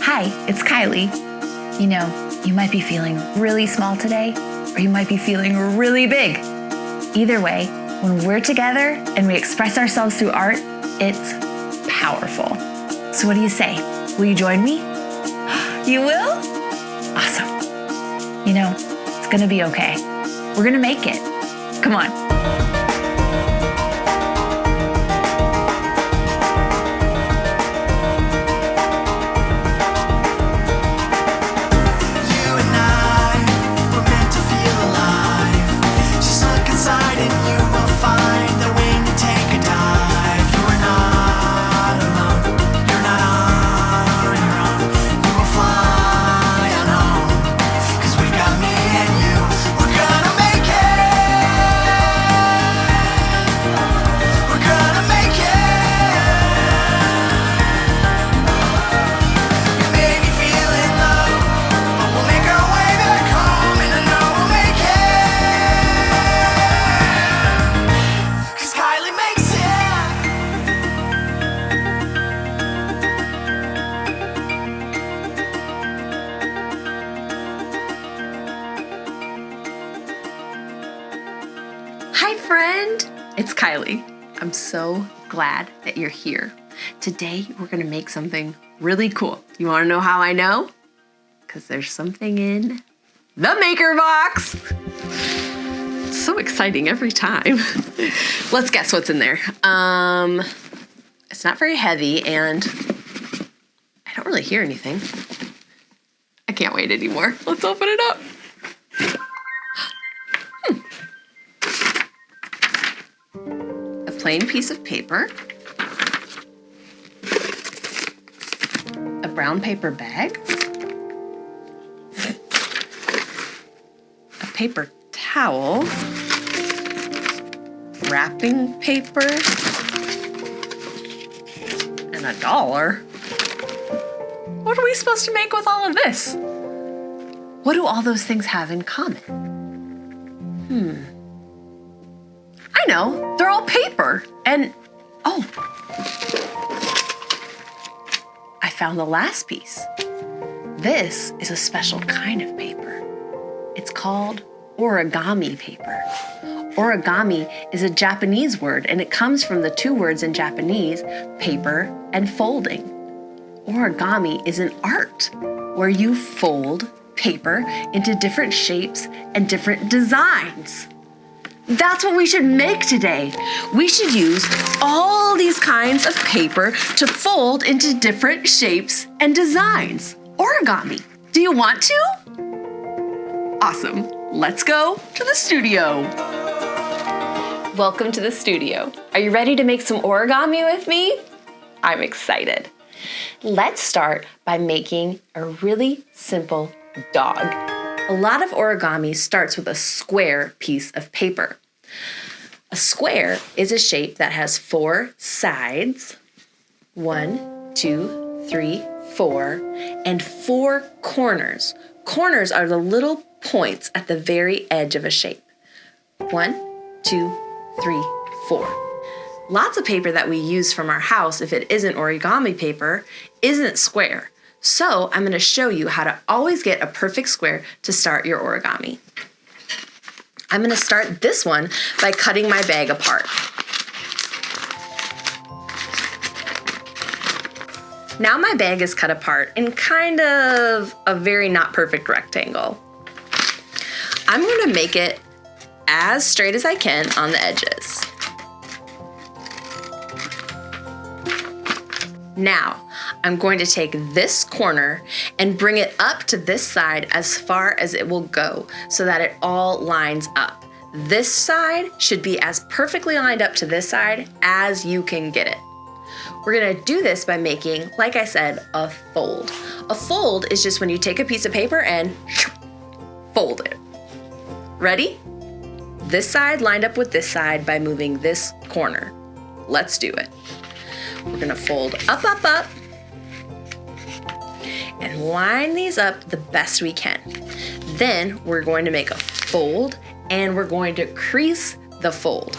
Hi, it's Kylie. You know, you might be feeling really small today, or you might be feeling really big. Either way, when we're together and we express ourselves through art, it's powerful. So what do you say? Will you join me? You will? Awesome. You know, it's gonna be okay. We're gonna make it. Come on. Hi friend, it's Kylie. I'm so glad that you're here. Today we're gonna make something really cool. You wanna know how I know? Because there's something in the maker box. It's so exciting every time. Let's guess what's in there. It's not very heavy and I don't really hear anything. I can't wait anymore. Let's open it up. Plain piece of paper, a brown paper bag, a paper towel, wrapping paper, and $1. What are we supposed to make with all of this? What do all those things have in common? I know, they're all paper, and oh, I found the last piece. This is a special kind of paper. It's called origami paper. Origami is a Japanese word, and it comes from the two words in Japanese, paper and folding. Origami is an art where you fold paper into different shapes and different designs. That's what we should make today. We should use all these kinds of paper to fold into different shapes and designs. Origami. Do you want to? Awesome. Let's go to the studio. Welcome to the studio. Are you ready to make some origami with me? I'm excited. Let's start by making a really simple dog. A lot of origami starts with a square piece of paper. A square is a shape that has 4 sides, 1, 2, 3, 4, and 4 corners. Corners are the little points at the very edge of a shape. 1, 2, 3, 4. Lots of paper that we use from our house, if it isn't origami paper, isn't square. So I'm going to show you how to always get a perfect square to start your origami. I'm going to start this one by cutting my bag apart. Now my bag is cut apart in kind of a very not perfect rectangle. I'm going to make it as straight as I can on the edges. Now, I'm going to take this corner and bring it up to this side as far as it will go so that it all lines up. This side should be as perfectly lined up to this side as you can get it. We're gonna do this by making, like I said, a fold. A fold is just when you take a piece of paper and fold it. Ready? This side lined up with this side by moving this corner. Let's do it. We're gonna fold up, up, up, and line these up the best we can. Then we're going to make a fold and we're going to crease the fold.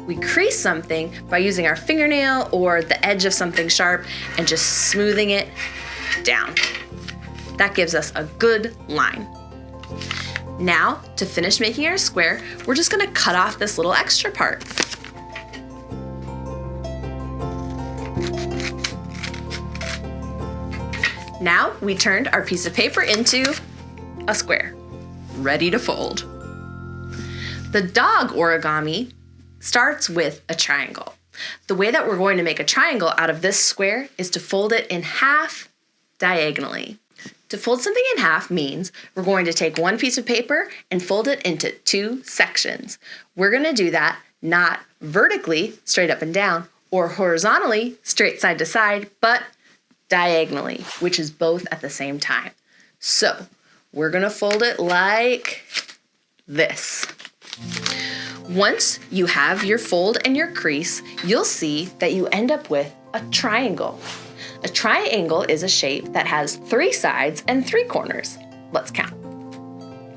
We crease something by using our fingernail or the edge of something sharp and just smoothing it down. That gives us a good line. Now, to finish making our square, we're just gonna cut off this little extra part. Now, we turned our piece of paper into a square, ready to fold. The dog origami starts with a triangle. The way that we're going to make a triangle out of this square is to fold it in half diagonally. To fold something in half means we're going to take one piece of paper and fold it into two sections. We're going to do that not vertically, straight up and down, or horizontally, straight side to side, but diagonally, which is both at the same time. So we're going to fold it like this. Once you have your fold and your crease, you'll see that you end up with a triangle. A triangle is a shape that has 3 sides and 3 corners. Let's count.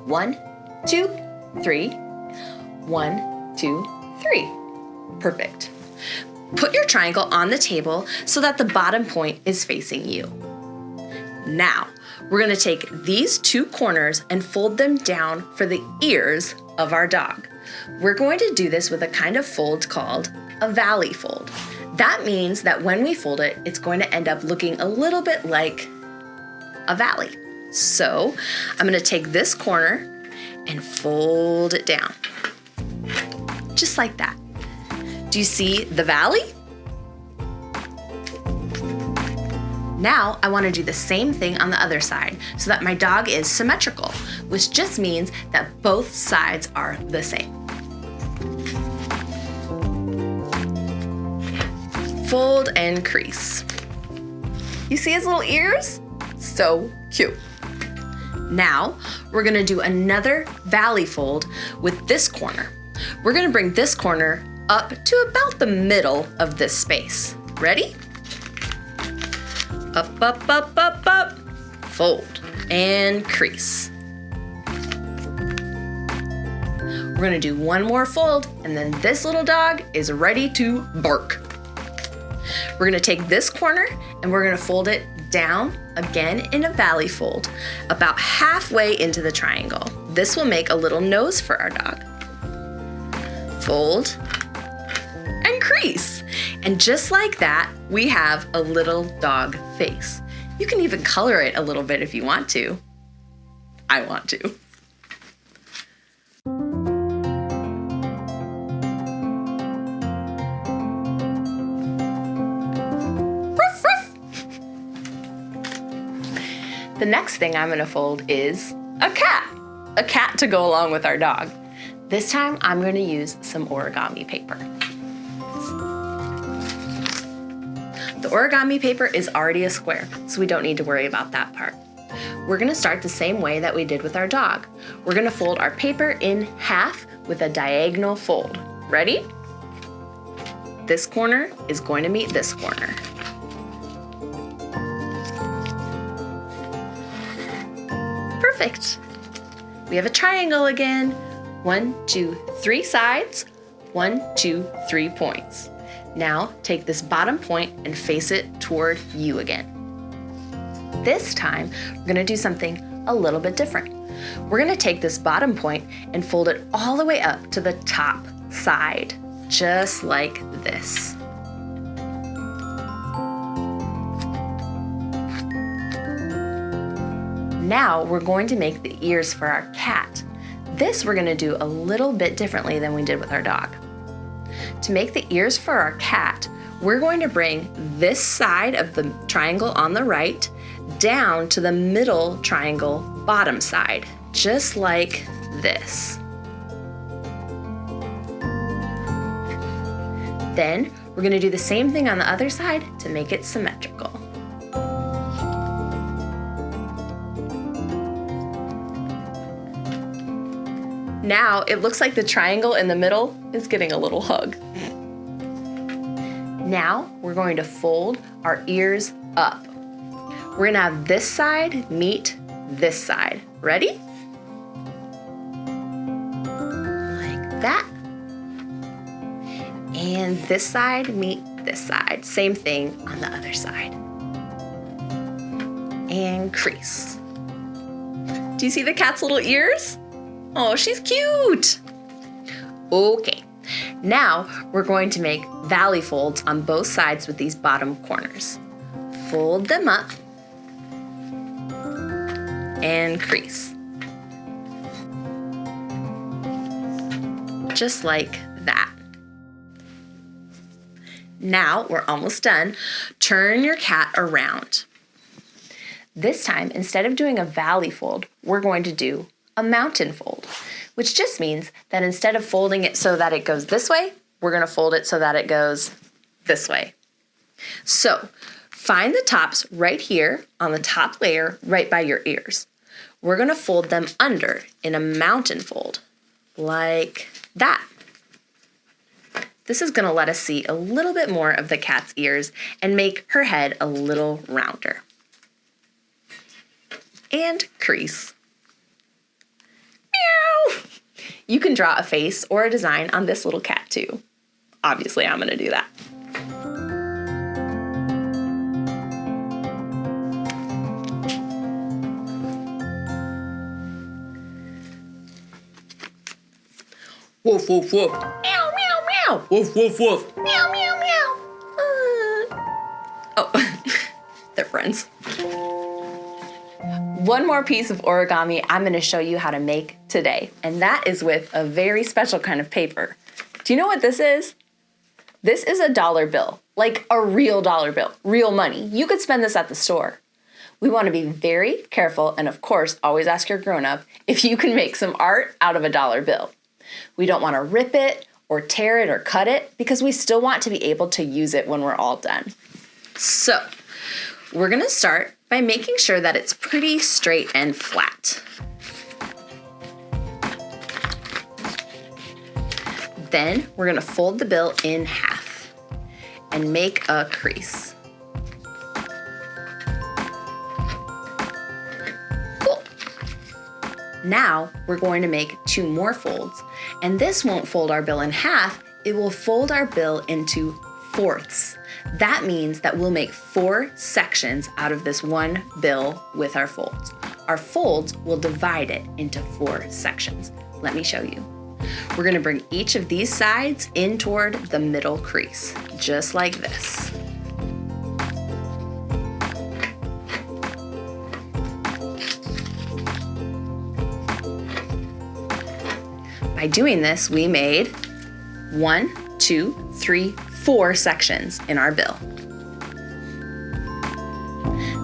1, 2, 3. 1, 2, 3. Perfect. Put your triangle on the table so that the bottom point is facing you. Now, we're going to take these 2 corners and fold them down for the ears of our dog. We're going to do this with a kind of fold called a valley fold. That means that when we fold it, it's going to end up looking a little bit like a valley. So I'm going to take this corner and fold it down, just like that. Do you see the valley? Now I want to do the same thing on the other side so that my dog is symmetrical, which just means that both sides are the same. Fold and crease. You see his little ears? So cute. Now we're going to do another valley fold with this corner. We're going to bring this corner up to about the middle of this space. Ready? Up, up, up, up, up. Fold and crease. We're going to do one more fold, and then this little dog is ready to bark. We're going to take this corner and we're going to fold it down again in a valley fold about halfway into the triangle. This will make a little nose for our dog. Fold and crease. And just like that, we have a little dog face. You can even color it a little bit if you want to. I want to. The next thing I'm going to fold is a cat to go along with our dog. This time I'm going to use some origami paper. The origami paper is already a square, so we don't need to worry about that part. We're going to start the same way that we did with our dog. We're going to fold our paper in half with a diagonal fold. Ready? This corner is going to meet this corner. Perfect. We have a triangle again. 1, 2, 3 sides. 1, 2, 3 points. Now take this bottom point and face it toward you again. This time, we're going to do something a little bit different. We're going to take this bottom point and fold it all the way up to the top side, just like this. Now we're going to make the ears for our cat. This we're going to do a little bit differently than we did with our dog. To make the ears for our cat, we're going to bring this side of the triangle on the right down to the middle triangle bottom side, just like this. Then we're going to do the same thing on the other side to make it symmetrical. Now it looks like the triangle in the middle is getting a little hug. Now we're going to fold our ears up. We're going to have this side meet this side. Ready? Like that. And this side meet this side. Same thing on the other side. And crease. Do you see the cat's little ears? Oh, she's cute. Okay, now we're going to make valley folds on both sides with these bottom corners. Fold them up and crease. Just like that. Now we're almost done. Turn your cat around. This time, instead of doing a valley fold, we're going to do a mountain fold, which just means that instead of folding it so that it goes this way, we're going to fold it so that it goes this way. So find the tops right here on the top layer, right by your ears. We're going to fold them under in a mountain fold, like that. This is going to let us see a little bit more of the cat's ears and make her head a little rounder. And crease. Meow! You can draw a face or a design on this little cat too. Obviously, I'm going to do that. Woof, woof, woof. Meow, meow, meow. Woof, woof, woof. Meow, meow, meow. Oh, they're friends. One more piece of origami I'm going to show you how to make today, and that is with a very special kind of paper. Do you know what this is? This is a dollar bill, like a real dollar bill, real money. You could spend this at the store. We want to be very careful and, of course, always ask your grown-up if you can make some art out of a dollar bill. We don't want to rip it or tear it or cut it because we still want to be able to use it when we're all done. So, we're going to start by making sure that it's pretty straight and flat. Then we're going to fold the bill in half and make a crease. Cool. Now we're going to make 2 more folds, and this won't fold our bill in half, it will fold our bill into fourths. That means that we'll make 4 sections out of this one bill with our folds. Our folds will divide it into 4 sections. Let me show you. We're going to bring each of these sides in toward the middle crease, just like this. By doing this, we made 1, 2, 3, 4 sections in our bill.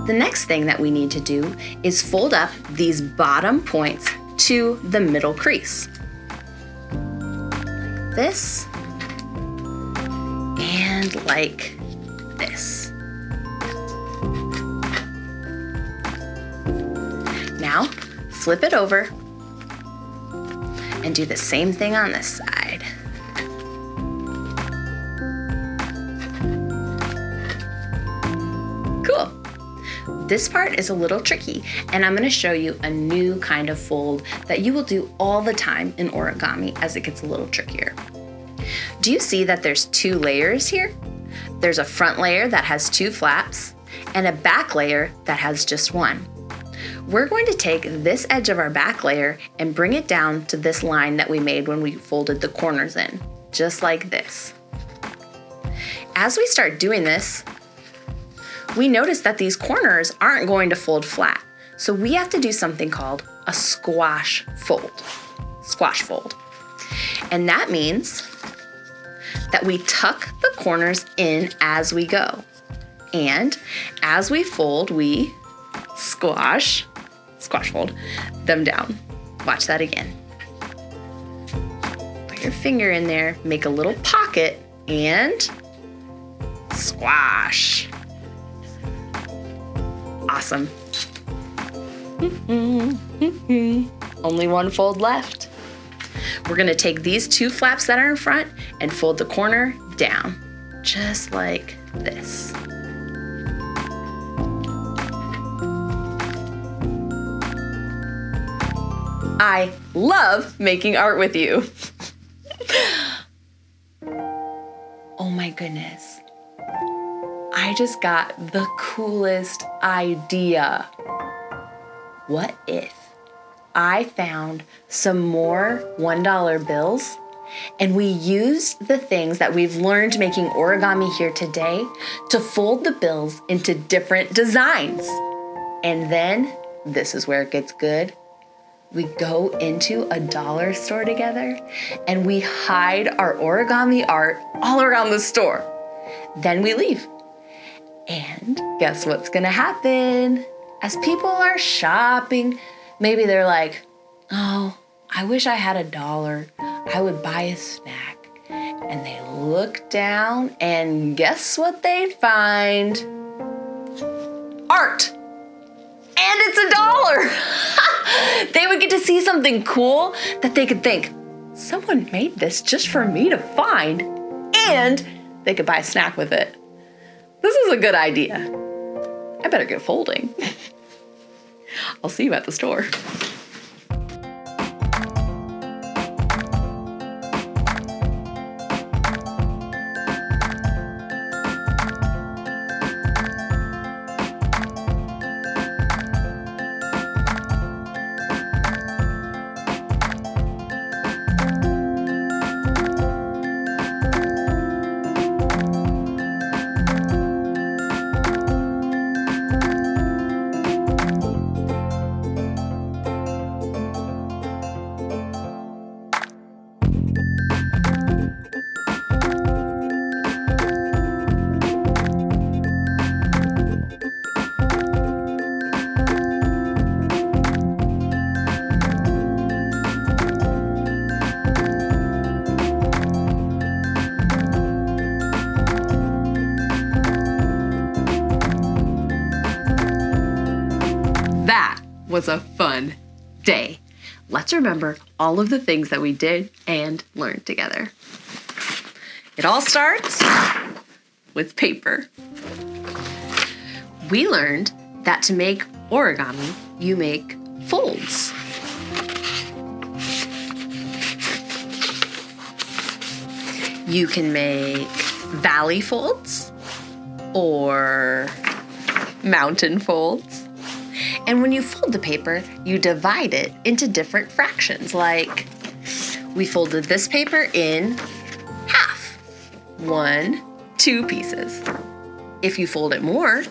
The next thing that we need to do is fold up these bottom points to the middle crease. Like this and like this. Now, flip it over and do the same thing on this side. Cool. This part is a little tricky, and I'm going to show you a new kind of fold that you will do all the time in origami as it gets a little trickier. Do you see that there's 2 layers here? There's a front layer that has 2 flaps and a back layer that has just 1. We're going to take this edge of our back layer and bring it down to this line that we made when we folded the corners in, just like this. As we start doing this, we notice that these corners aren't going to fold flat, so we have to do something called a squash fold. Squash fold. And that means that we tuck the corners in as we go. And as we fold, we squash fold them down. Watch that again. Put your finger in there, make a little pocket, and squash. Awesome. Only 1 fold left. We're going to take these 2 flaps that are in front and fold the corner down, just like this. I love making art with you. Oh my goodness. I just got the coolest idea. What if I found some more $1 bills, and we used the things that we've learned making origami here today to fold the bills into different designs. And then, this is where it gets good, we go into a dollar store together and we hide our origami art all around the store. Then we leave. And guess what's gonna happen? As people are shopping, maybe they're like, oh, I wish I had $1. I would buy a snack. And they look down and guess what they'd find? Art. And it's $1. They would get to see something cool that they could think, someone made this just for me to find, and they could buy a snack with it. This is a good idea. I better get folding. I'll see you at the store. Was a fun day. Let's remember all of the things that we did and learned together. It all starts with paper. We learned that to make origami, you make folds. You can make valley folds or mountain folds. And when you fold the paper, you divide it into different fractions. Like we folded this paper in half. 1, 2 pieces. If you fold it more,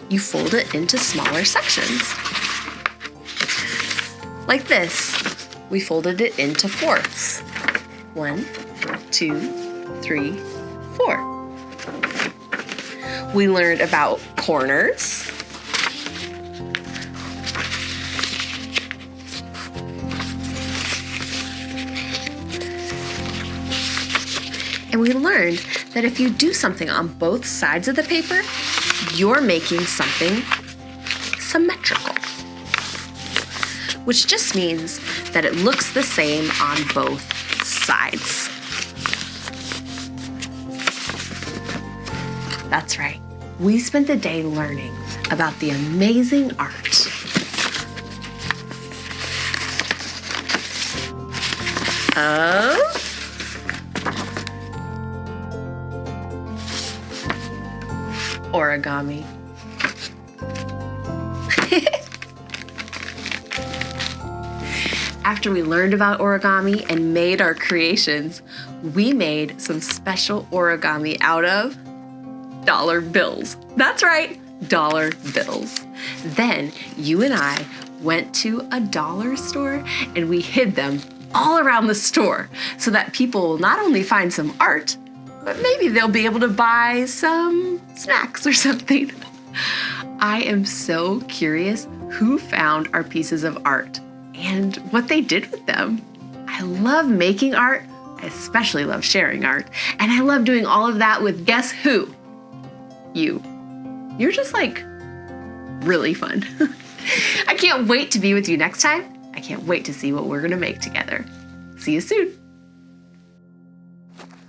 you fold it into smaller sections. Like this, we folded it into fourths. 1, 2, 3, 4. We learned about corners. And we learned that if you do something on both sides of the paper, you're making something symmetrical, which just means that it looks the same on both sides. That's right. We spent the day learning about the amazing art of origami. After we learned about origami and made our creations, we made some special origami out of dollar bills. That's right, dollar bills. Then you and I went to a dollar store and we hid them all around the store so that people will not only find some art, but maybe they'll be able to buy some snacks or something. I am so curious who found our pieces of art and what they did with them. I love making art. I especially love sharing art. And I love doing all of that with guess who? You. You're just like really fun. I can't wait to be with you next time. I can't wait to see what we're gonna make together. See you soon.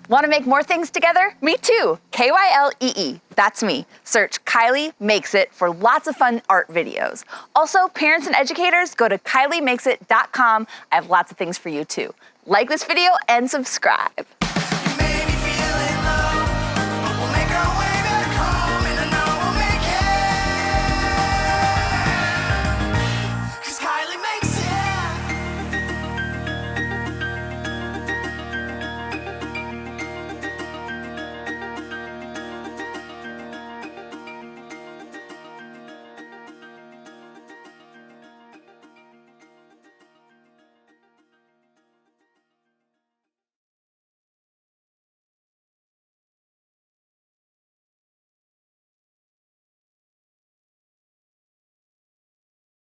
Want to make more things together? Me too. Kylee. That's me. Search Kylee Makes It for lots of fun art videos. Also, parents and educators, go to KylieMakesIt.com. I have lots of things for you too. Like this video and subscribe.